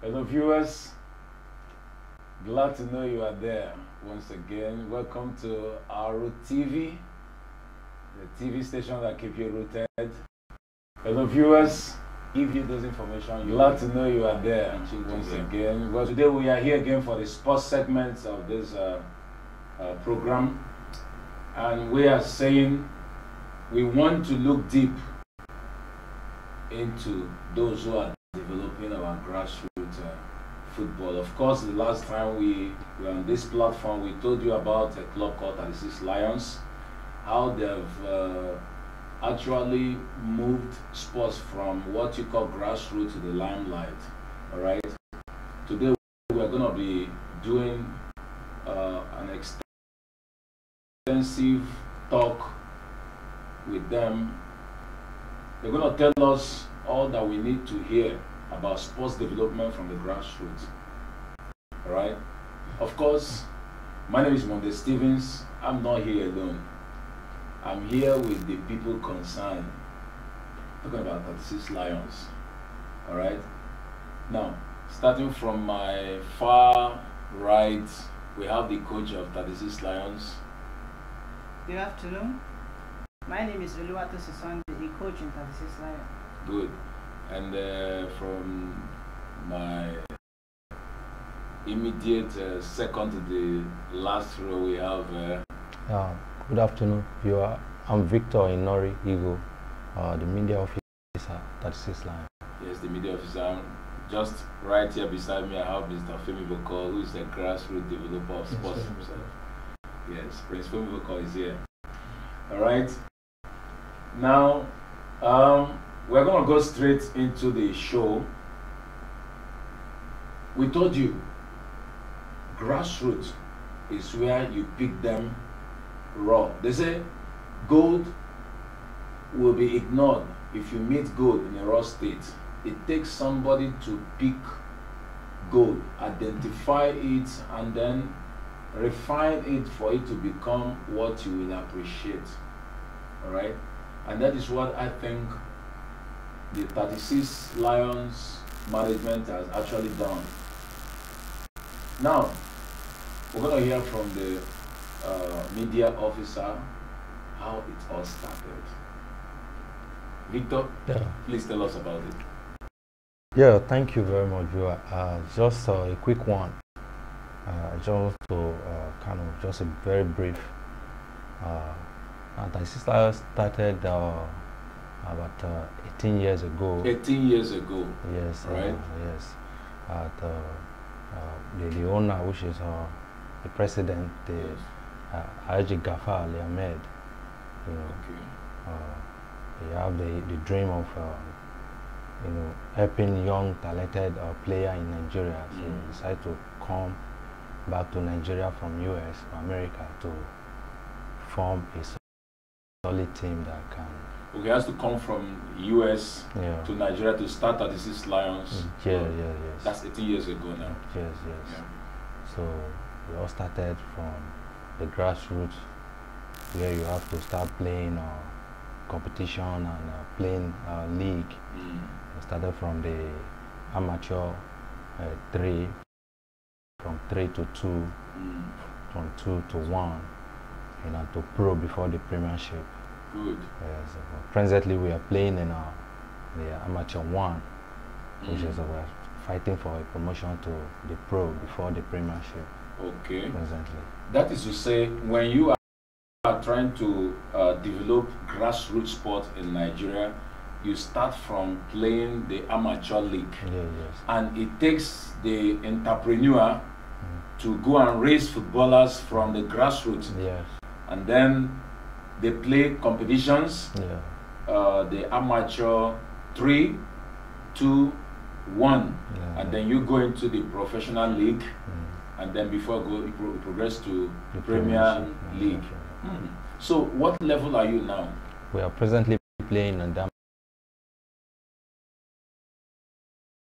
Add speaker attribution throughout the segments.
Speaker 1: Hello viewers, glad to know you are there once again. Welcome to Ourroottv, the TV station that keeps you rooted. Hello viewers, give you those information. Glad to know you are there once again. Well, today we are here again for the sports segment of this program, and we are saying we want to look deep into those who are developing our grassroots football. Of course, the last time we were on this platform, we told you about a club called 36 Lions, how they've actually moved sports from what you call grassroots to the limelight. All right. Today we are going to be doing an extensive talk with them. They're going to tell us all that we need to hear about sports development from the grassroots. All right. Of course, my name is Monday Stevens. I'm not here alone. I'm here with the people concerned. Talking about 36 Lions. All right. Now, starting from my far right, we have the coach of 36 Lions.
Speaker 2: Good afternoon. My name is Ourroottv, the coach in 36 Lions.
Speaker 1: Good. And from my immediate second to the last row, we have...
Speaker 3: good afternoon, viewer. I'm Victor Inori Igo, the media officer at 36 Lions.
Speaker 1: Yes, the media officer. Just right here beside me, I have Mr. Femi Boko, who is a grassroots developer of sports himself. Yes, Prince Femi Boko is here. All right. Now, we're going to go straight into the show. We told you, grassroots is where you pick them raw. They say gold will be ignored if you meet gold in a raw state. It takes somebody to pick gold, identify it, and then refine it for it to become what you will appreciate. All right? And that is what I think the 36 Lions management has actually done. Now, we're going to hear from the media officer how it all started. Victor, please tell us about it.
Speaker 3: Yeah, thank you very much, viewer. Just a quick one. Just to just a very brief. 36 Lions started about 18 years ago. 18 years ago. Yes. Right. Yes. The owner, which is the president, the Haji Gafar Ali Ahmed. You know, they have the dream of helping young talented player in Nigeria. So they decided to come back to Nigeria from US or America to form a solid team that can. Okay, has to come from US to Nigeria to start 36 Lions. Yes.
Speaker 1: That's 18 years ago now.
Speaker 3: Yes. Yeah. So we all started from the grassroots, where you have to start playing competition and playing league. We started from the amateur 3, from 3 to 2, from 2 to 1, and to pro before the premiership.
Speaker 1: Good.
Speaker 3: Yes. Presently, we are playing in the amateur 1, which is we're fighting for a promotion to the pro before the premiership.
Speaker 1: Okay.
Speaker 3: Presently.
Speaker 1: That is to say, when you are trying to develop grassroots sport in Nigeria, you start from playing the amateur league.
Speaker 3: Yes.
Speaker 1: And it takes the entrepreneur to go and raise footballers from the grassroots.
Speaker 3: Yes.
Speaker 1: And then they play competitions. The amateur 3, 2, 1. And then you go into the professional league. and then before you progress to
Speaker 3: The
Speaker 1: Premier
Speaker 3: Premiership.
Speaker 1: League. So what level are you now?
Speaker 3: We are presently playing on the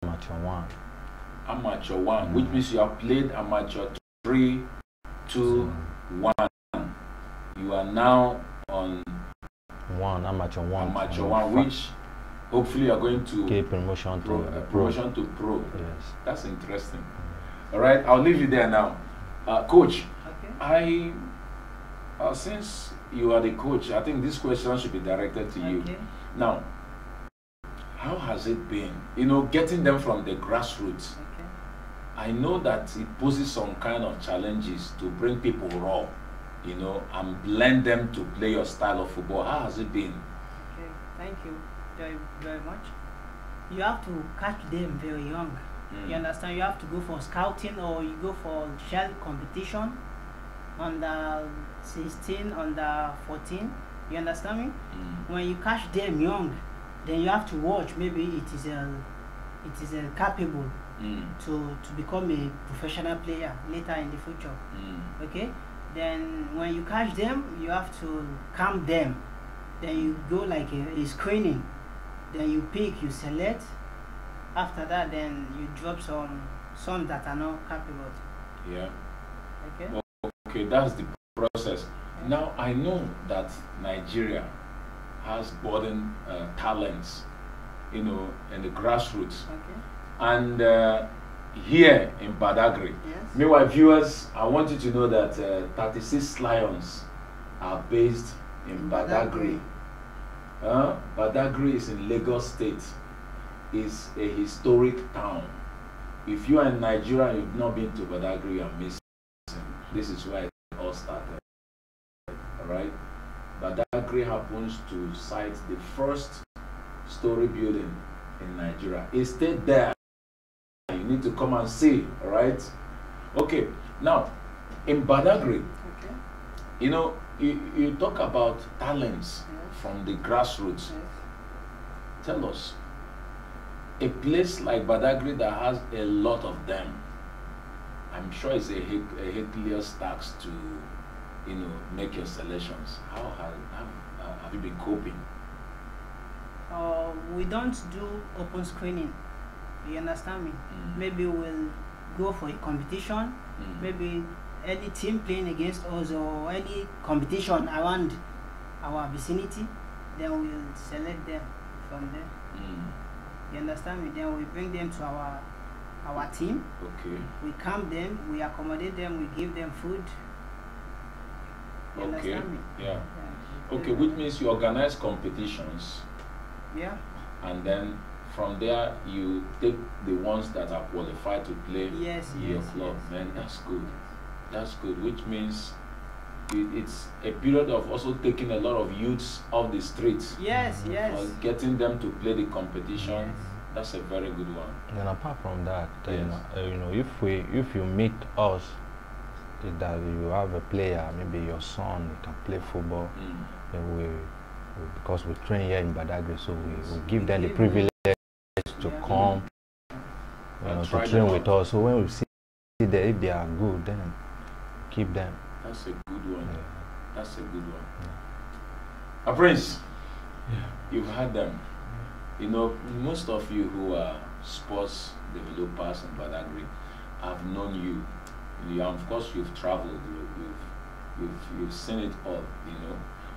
Speaker 3: amateur one.
Speaker 1: Amateur 1, which means you have played amateur 3, 2, 1. You are now on
Speaker 3: amateur one.
Speaker 1: amateur 1, which hopefully you are going to
Speaker 3: get promotion to
Speaker 1: promotion to pro.
Speaker 3: Yes.
Speaker 1: That's interesting. All right, I'll leave you there now. Coach,
Speaker 2: Okay.
Speaker 1: Since you are the coach, I think this question should be directed to you.
Speaker 2: Okay.
Speaker 1: Now, how has it been, getting them from the grassroots?
Speaker 2: Okay.
Speaker 1: I know that it poses some kind of challenges to bring people raw, and blend them to play your style of football. How has it been?
Speaker 2: Okay. Thank you very, very much. You have to catch them very young. You understand? You have to go for scouting or you go for shell competition under 16, under 14. You understand me? When you catch them young, then you have to watch. Maybe it is capable to become a professional player later in the future. Okay. Then when you catch them, you have to calm them. Then you go like a screening. Then you pick, you select. After that, then you drop some that are not capable.
Speaker 1: Yeah.
Speaker 2: Okay.
Speaker 1: Okay, that's the process. Now I know that Nigeria has budding talents, in the grassroots,
Speaker 2: Okay.
Speaker 1: and here in Badagry.
Speaker 2: Yes.
Speaker 1: Meanwhile, viewers, I want you to know that 36 Lions are based in Badagry. Badagry is in Lagos State. It's a historic town. If you are in Nigeria and you've not been to Badagry, you are missing. This is where it all started. Alright? Badagry happens to site the first story building in Nigeria. It stayed there. You need to come and see. Alright? Okay. Now, in Badagry,
Speaker 2: Okay.
Speaker 1: you talk about talents
Speaker 2: Yes.
Speaker 1: from the grassroots.
Speaker 2: Yes.
Speaker 1: Tell us, a place like Badagry that has a lot of them, I'm sure it's a Herculean task to, make your selections. How have you been coping?
Speaker 2: We don't do open screening. You understand me? Maybe we'll go for a competition. Maybe any team playing against us or any competition around our vicinity, then we'll select them from there. You understand me? Then we bring them to our team.
Speaker 1: Okay.
Speaker 2: We camp them, we accommodate them, we give them food. You
Speaker 1: Okay.
Speaker 2: understand me?
Speaker 1: Yeah.
Speaker 2: Yeah.
Speaker 1: Okay, which means you organize competitions,
Speaker 2: Yeah.
Speaker 1: and then from there you take the ones that are qualified to play
Speaker 2: Yes.
Speaker 1: in your
Speaker 2: Yes.
Speaker 1: club.
Speaker 2: Yes.
Speaker 1: Man, that's good. That's good. Which means it's a period of also taking a lot of youths off the streets,
Speaker 2: Yes. Yes.
Speaker 1: or getting them to play the competition.
Speaker 2: Yes.
Speaker 1: That's a very good one.
Speaker 3: And apart from that,
Speaker 1: Yes.
Speaker 3: if you meet us, that you have a player, maybe your son, he can play football, then we because we train here in Badagry, so we give them the privilege to
Speaker 2: Yeah.
Speaker 3: come,
Speaker 1: And
Speaker 3: to
Speaker 1: try
Speaker 3: train
Speaker 1: them
Speaker 3: with
Speaker 1: out.
Speaker 3: us. So when we see that if they are good, then keep them.
Speaker 1: That's a good one.
Speaker 3: Yeah.
Speaker 1: That's a good one.
Speaker 3: Yeah.
Speaker 1: Prince,
Speaker 3: Yeah.
Speaker 1: you've had them. Most of you who are sports developers in Badagry have known you. Of course, you've traveled. You've seen it all.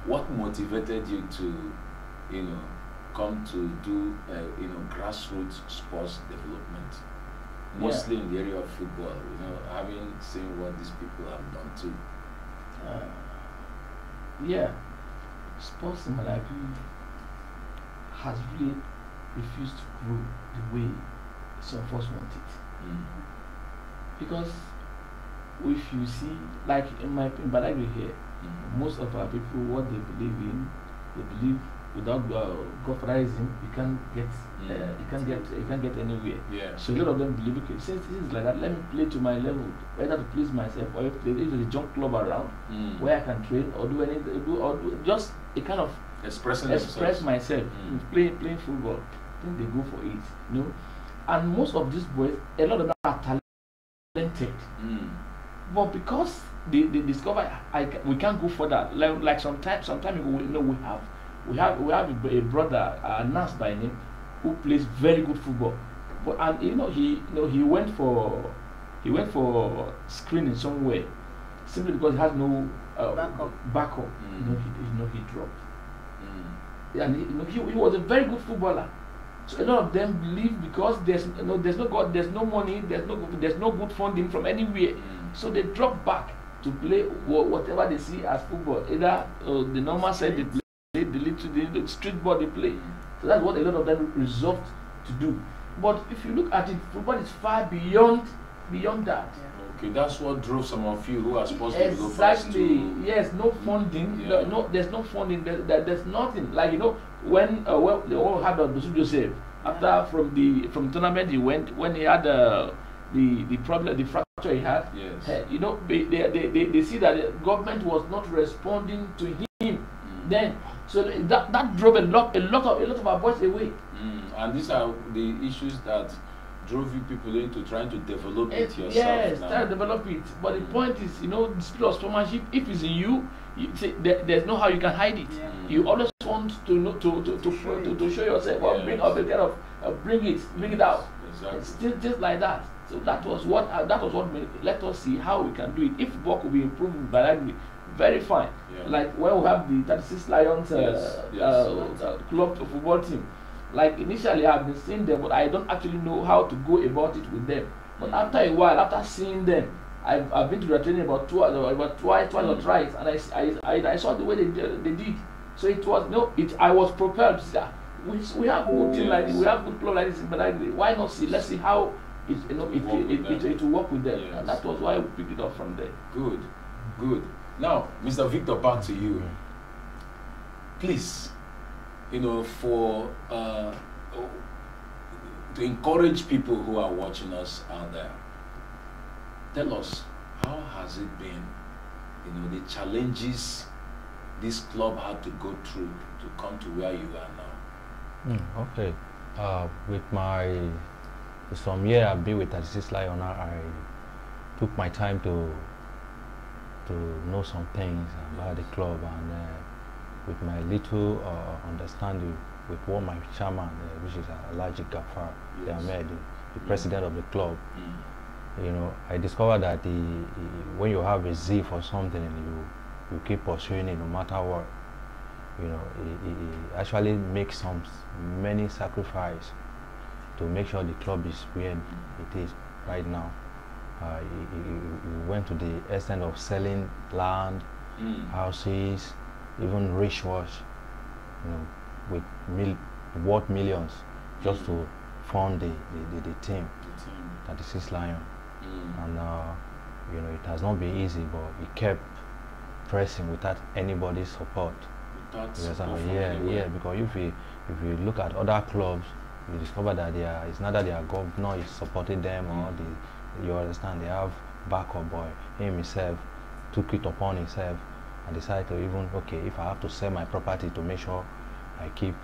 Speaker 1: What motivated you to, come to do, grassroots sports development, mostly in the area of football. Having seen what these people have done too.
Speaker 4: Yeah, sports in Malawi has really refused to grow the way some of us want it. Because if you see, like in Badagry here, most of our people, what they believe without godfatherism, you can't get anywhere.
Speaker 1: Yeah.
Speaker 4: So a lot of them believe, okay, since this is like that, let me play to my level, whether to please myself or if there's a junk club around where I can train or do just a kind of
Speaker 1: Express
Speaker 4: myself, playing football. I think they go for it, And most of these boys, a lot of them are talented. talented. But because they discover we can't go further. Like sometimes we have a brother, Nas by name, who plays very good football. But and he went for screening somewhere simply because he has no backup. He dropped. And he was a very good footballer. So a lot of them believe because there's no God, there's no money, there's no good funding from anywhere. So they drop back to play whatever they see as football. Either the normal side they play, the street ball they play. So that's what a lot of them resolved to do. But if you look at it, football is far beyond that.
Speaker 1: Okay, that's what drove some of you who are supposed to go past to...
Speaker 4: Yes, no funding. No, there's no funding. There's nothing. Like when they all had Joseph after from the tournament he went, when he had the problem, the fracture he had.
Speaker 1: Yes.
Speaker 4: They see that the government was not responding to him. Then so that drove a lot of our boys away.
Speaker 1: And these are the issues that drove you people into trying to develop it yourself.
Speaker 4: Yes,
Speaker 1: now.
Speaker 4: try to develop it. But the point is, the spirit of sportsmanship, if it's in you, there's no how you can hide it. You always want to show yourself or bring up a kind of bring it out.
Speaker 1: Exactly.
Speaker 4: It's just like that. So that was what let us see how we can do it. If football could be improved by that, very fine. Like when we have the 36 Lions club football team. Like initially I've been seeing them, but I don't actually know how to go about it with them. But after a while, after seeing them, I've been to their training about twice or thrice, and I saw the way they did. So it was I was propelled to say, we have good team like this, we have good club like this, but why not see? Let's see how it will work with them. And that was why we picked it up from there.
Speaker 1: Good. Now, Mr. Victor, back to you. Please. For to encourage people who are watching us out there, tell us, how has it been, the challenges this club had to go through to come to where you are now?
Speaker 3: Okay. With some year I've been with 36 Lion, I took my time to know some things about the club, and with my little understanding with what my chairman, which is Alhaji Gafar, the president of the club, I discovered that when you have a zeal for something and you keep pursuing it no matter what, it actually makes many sacrifices to make sure the club is where it is right now. He went to the extent of selling land, houses, even wristwatch, with worth millions, just to fund the team, 36 Lion. And it has not been easy, but he kept pressing without anybody's support. Because if you look at other clubs, you discover that it's not that their governor is supporting them, or you understand, they have backup. Boy, himself took it upon himself and decided to even, if I have to sell my property to make sure I keep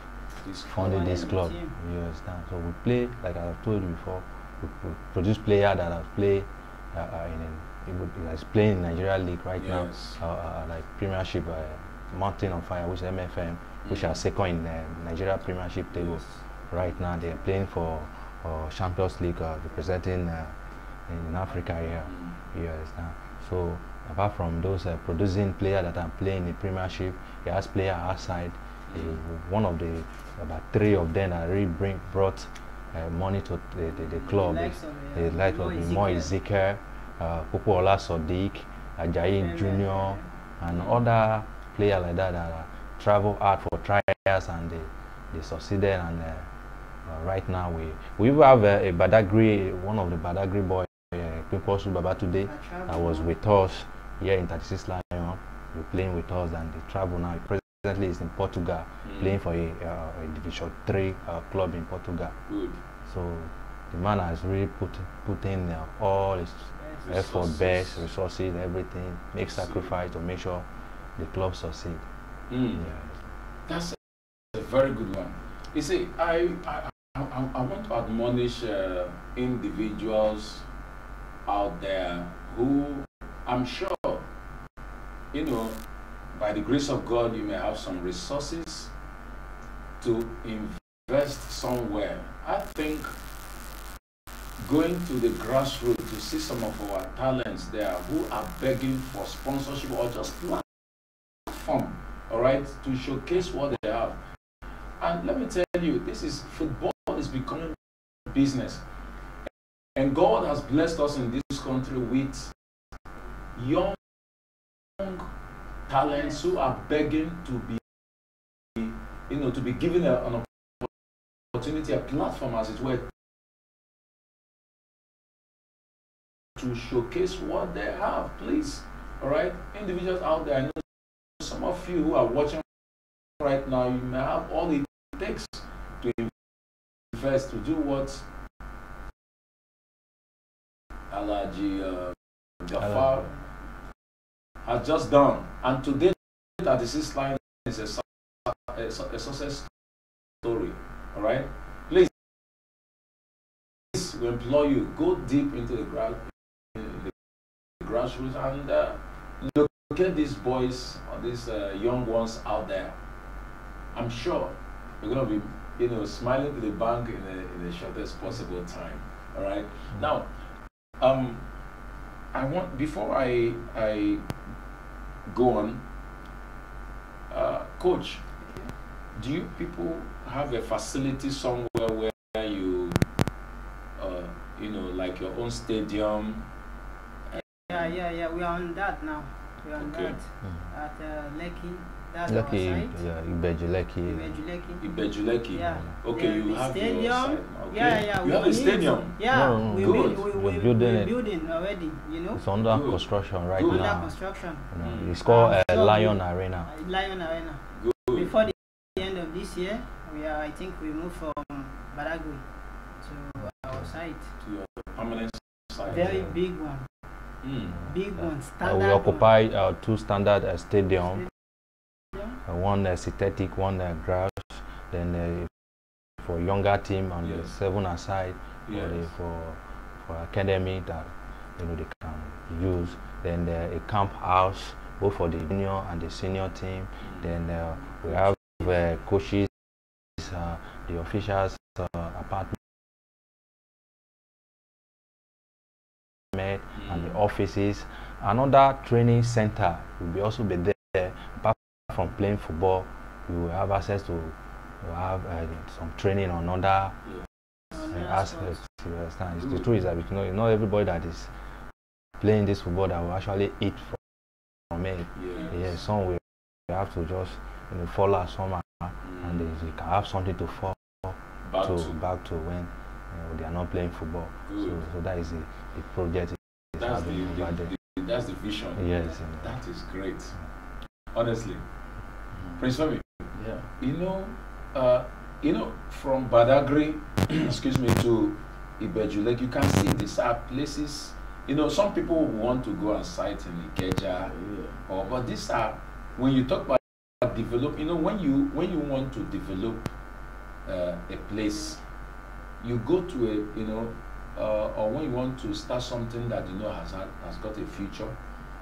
Speaker 3: funding this club, you understand. So we play, like I've told you before, we produce players that have played playing in Nigeria League right now, like Premiership, Mountain on Fire, which is MFM, which are second in Nigeria Premiership table. Right now they are playing for Champions League, representing in Africa here, you understand. So apart from those producing players that are playing in Premiership, he has players outside. One of about 3 of them that really brought money to the club. The likes of Mo Ezekiel, Popola Sodiq, Ajayi Junior, and other players like that travel out for trials, and they succeeded. And right now we even have a Badagry, one of the Badagry boys, Pimposu Baba today, that was with us here in 36 Lion, playing with us, and they travel now. Presently is in Portugal, playing for a Division 3 club in Portugal.
Speaker 1: Good.
Speaker 3: So the man has really put in all his effort, best resources, everything, make sacrifice to make sure the club succeed.
Speaker 1: That's a very good one. You see, I want to admonish individuals out there who I'm sure, you know, by the grace of God, you may have some resources to invest somewhere. I think going to the grassroots to see some of our talents there who are begging for sponsorship or just platform, all right, to showcase what they have. And let me tell you, this is football is becoming business. And God has blessed us in this country with young talents who are begging to be, you know, to be given an opportunity, a platform, as it were, to showcase what they have. Please, all right, individuals out there. I know some of you who are watching right now, you may have all it takes to invest, to do what Alhaji Gafar has just done. And today, that the sixth line is a success story. All right, please, we implore you, go deep into the grassroots and locate these boys or these young ones out there. I'm sure you're going to be, you know, smiling to the bank in the shortest possible time. All right. Now, I want, before I go on, Coach, do you people have a facility somewhere where you, you know, like your own stadium?
Speaker 2: Yeah. We are on that now. We are on
Speaker 1: Okay.
Speaker 2: that at Lekki. That's
Speaker 3: Lucky,
Speaker 2: our site.
Speaker 3: yeah, Ibejuleki.
Speaker 2: Ibejuleki. Yeah.
Speaker 1: Okay,
Speaker 2: Yeah,
Speaker 1: you
Speaker 2: the
Speaker 1: have
Speaker 2: stadium.
Speaker 1: your site. Okay.
Speaker 2: Yeah.
Speaker 1: You have a
Speaker 2: need
Speaker 1: stadium.
Speaker 2: to- Yeah,
Speaker 3: No,
Speaker 2: we
Speaker 1: good.
Speaker 3: We're building it.
Speaker 2: building already. You know,
Speaker 3: It's under
Speaker 1: Good.
Speaker 3: construction right
Speaker 1: Good.
Speaker 2: under
Speaker 3: now.
Speaker 2: construction.
Speaker 3: You know,
Speaker 1: Mm.
Speaker 3: it's called
Speaker 2: So
Speaker 3: Lion
Speaker 2: we-
Speaker 3: Arena.
Speaker 2: Lion Arena.
Speaker 1: Good.
Speaker 2: Before the end of this year, I think we move from Badagry to our site.
Speaker 1: To your permanent site.
Speaker 2: Very big one. Big one. Standard
Speaker 3: We
Speaker 2: one.
Speaker 3: occupy two standard stadium.
Speaker 2: Yeah.
Speaker 3: One synthetic, one grass. Then for younger team on the
Speaker 1: Yes.
Speaker 3: 7 aside,
Speaker 1: Yes.
Speaker 3: for academy that, you know, they can use. Then a camp house both for the junior and the senior team. Then we have coaches, the officials, apartment, and the offices. Another training center will also be there. Apart from playing football, we will have access to have some training on other aspects. You understand? The truth is that not everybody that is playing this football that will actually eat from it. Yeah, some will have to just follow somehow, and they can have something to fall back to when they are not playing football. So that is the project.
Speaker 1: That's the vision.
Speaker 3: Yes.
Speaker 1: That is great. Honestly, Prince Femi.
Speaker 4: Yeah.
Speaker 1: You know, from Badagry, excuse me, to Ibejuleki, you can see these are places. You know, some people want to go and sight in Ikeja, but these are, when you talk about develop. You know, when you want to develop a place, you go to or when you want to start something that you know has got a future,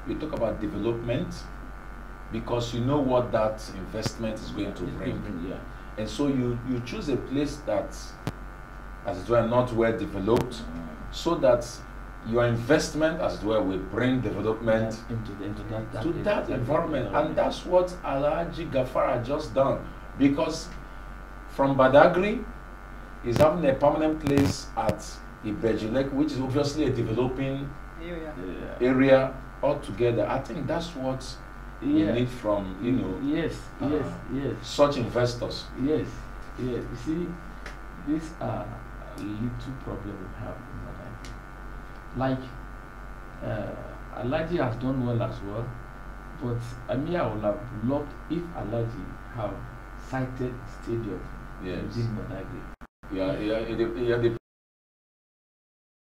Speaker 1: you talk about development because you know what that investment is going to bring.
Speaker 4: Yeah.
Speaker 1: And so you choose a place that, as it were, not well developed, so that your investment, as it were, will bring development
Speaker 4: into
Speaker 1: that environment. And that's what Alhaji Gafar had just done. Because from Badagry, he's having a permanent place at Ibejuleki, which is obviously a developing area altogether. I think that's what we need from,
Speaker 4: yes,
Speaker 1: such investors.
Speaker 4: Yes. You see, these are little problem we have in Badagry. Like, Alhaji has done well as well, but I would have loved if Alhaji have cited stadium within Badagry.
Speaker 1: Yeah, the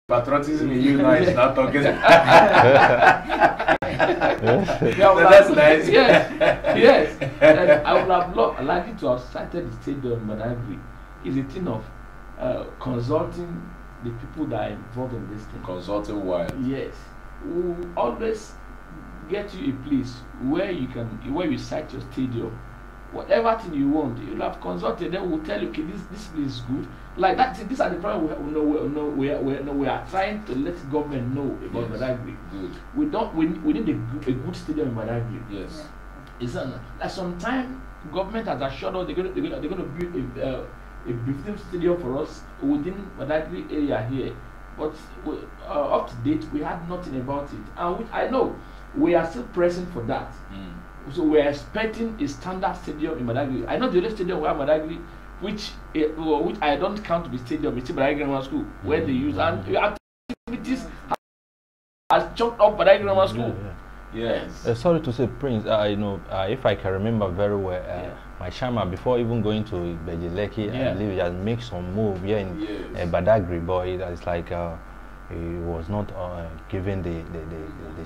Speaker 1: patriotism in you now is not talking. That's nice.
Speaker 4: Yes. And I would have loved Alhaji to have cited the stadium in Badagry. It's a thing of consulting the people that are involved in this thing.
Speaker 1: Consulting Wild.
Speaker 4: Yes, will always get you a place where you site your stadium, whatever thing you want. You'll have consulted, then we'll tell you, okay, this place is good. Like that. These are the problems we are trying to let government know about Badagry.
Speaker 1: Good.
Speaker 4: We need a good stadium in Badagry.
Speaker 1: Yes.
Speaker 4: It's like sometime government has assured us they're going to build a briefing stadium for us within Badagry area here, but up to date we had nothing about it, and which I know we are still pressing for that. So we are expecting a standard stadium in Badagry. I know the only stadium we have in Badagry, which I don't count to be stadium, it's Badagry Grammar School, where they use and activities has chopped up Badagry Grammar School.
Speaker 1: Yes.
Speaker 3: Sorry to say, Prince, if I can remember very well, my shaman, before even going to Bejileki, I believe he has made some move here in Badagry, but it's like he was not given the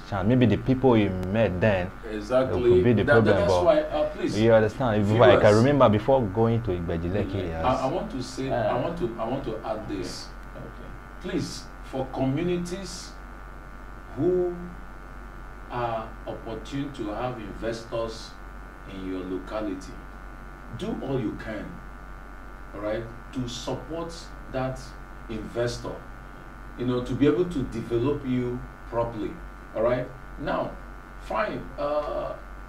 Speaker 3: chance. Maybe the people he met then could be the problem.
Speaker 1: That's why, please.
Speaker 3: You understand? If I can remember before going to Bejileki,
Speaker 1: I want to say, I want to add this. Okay. Please, for communities who are opportune to have investors in your locality, do all you can, all right, to support that investor, to be able to develop you properly, all right. Now, fine,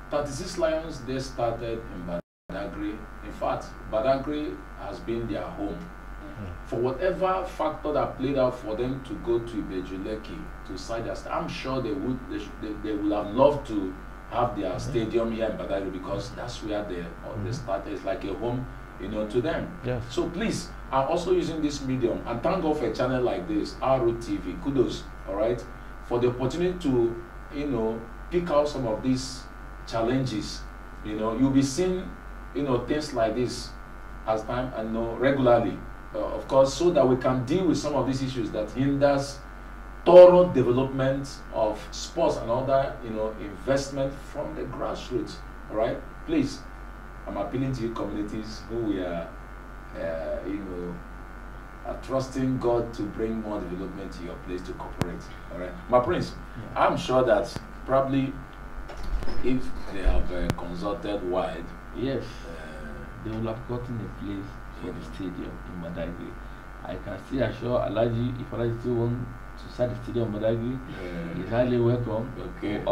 Speaker 1: 36 Lions, they started in Badagry. In fact, Badagry has been their home. For whatever factor that played out for them to go to Ibejuleki to side their I'm sure they would have loved to have their stadium here in Badagry, because that's where they started. It's like a home, to them.
Speaker 3: Yes.
Speaker 1: So please, I'm also using this medium, and thank God for a channel like this, Ourroottv. Kudos, all right, for the opportunity to pick out some of these challenges. You'll be seeing things like this as time and regularly. Of course, so that we can deal with some of these issues that hinders thorough development of sports and other, investment from the grassroots. All right, please, I'm appealing to you communities who we are, are trusting God to bring more development to your place to cooperate. All right, my prince, I'm sure that probably if they have consulted wide,
Speaker 4: yes, they will have gotten a place for the stadium in Badagry. I can still assure Alaji, if Alaji still want to start the stadium in Badagry, he's highly welcome.
Speaker 1: Okay.
Speaker 4: We'll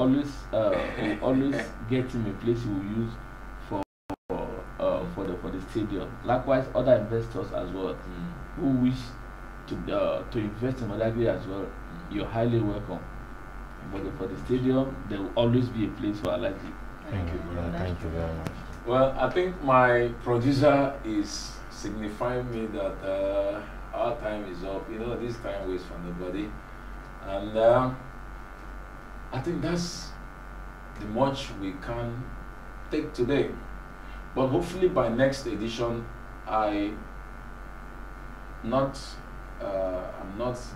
Speaker 4: always get him a place he will use for the stadium. Likewise, other investors as well who wish to invest in Badagry as well, you're highly welcome. But for the stadium, there will always be a place for Alaji.
Speaker 3: Thank you very much.
Speaker 1: Well, I think my producer is signifying me that our time is up. This time waits for nobody, and I think that's the much we can take today. But hopefully by next edition, I'm not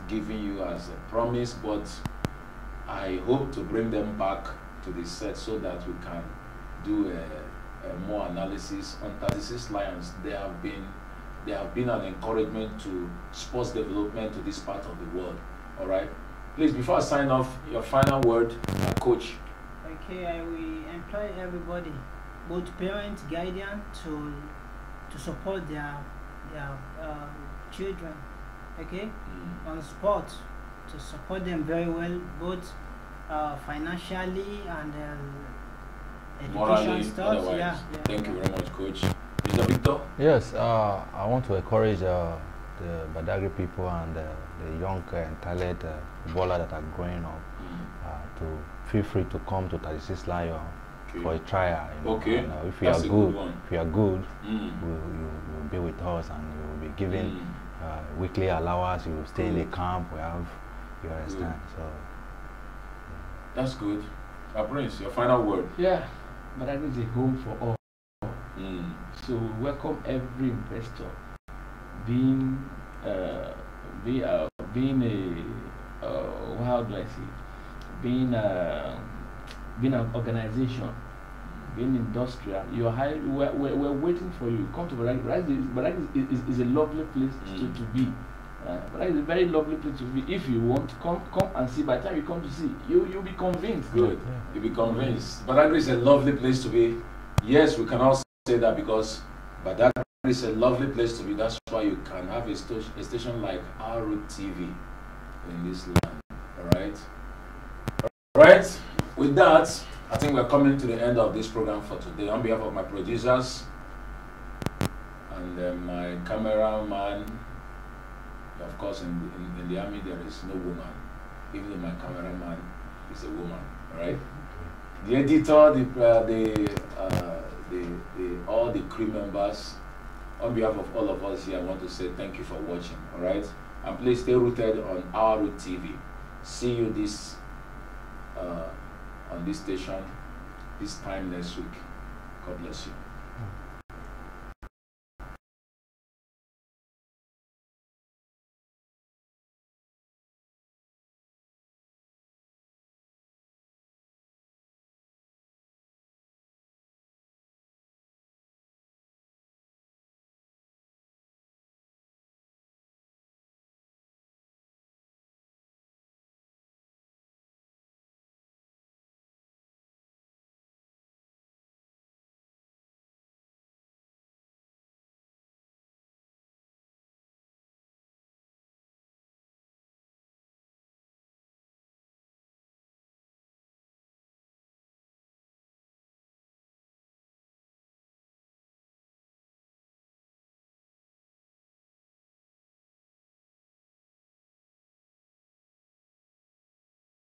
Speaker 1: giving you as a promise, but I hope to bring them back to the set so that we can do more analysis on 36 Lions. They have been an encouragement to sports development to this part of the world. All right. Please, before I sign off, your final word, coach.
Speaker 2: Okay, I will employ everybody, both parents, guardians, to support their children. Okay, on sports, to support them very well, both financially and
Speaker 1: morally,
Speaker 2: stuff.
Speaker 1: otherwise. Thank you very much, coach. Mr. Victor?
Speaker 3: Yes, I want to encourage the Badagry people and the young and talented bowlers that are growing up to feel free to come to 36 Lion for a trial.
Speaker 1: Okay.
Speaker 3: And, if you are good, you'll be with us, and you will be given weekly allowance. You will stay in the camp. You understand? So
Speaker 1: that's good. Prince, your final word.
Speaker 4: Yeah, Badagry is a home for all. So we welcome every investor, being how do I say, being an organization, being industrial. We're waiting for you. Come to Badagry. Badagry is a lovely place to be. But it's a very lovely place to be. If you want, come and see. By the time you come to see, you'll be convinced.
Speaker 1: Good. You'll be convinced. Badagry is a lovely place to be. Yes, we can all say that because Badagry is a lovely place to be. That's why you can have a station like Ourroottv in this land. Alright? Alright, with that, I think we're coming to the end of this program for today. On behalf of my producers and my cameraman, of course, in the army there is no woman, even though my cameraman is a woman. Alright? The editor, all the crew members, on behalf of all of us here, I want to say thank you for watching. Alright? And please stay rooted on Ourroottv. See you on this station this time next week. God bless you.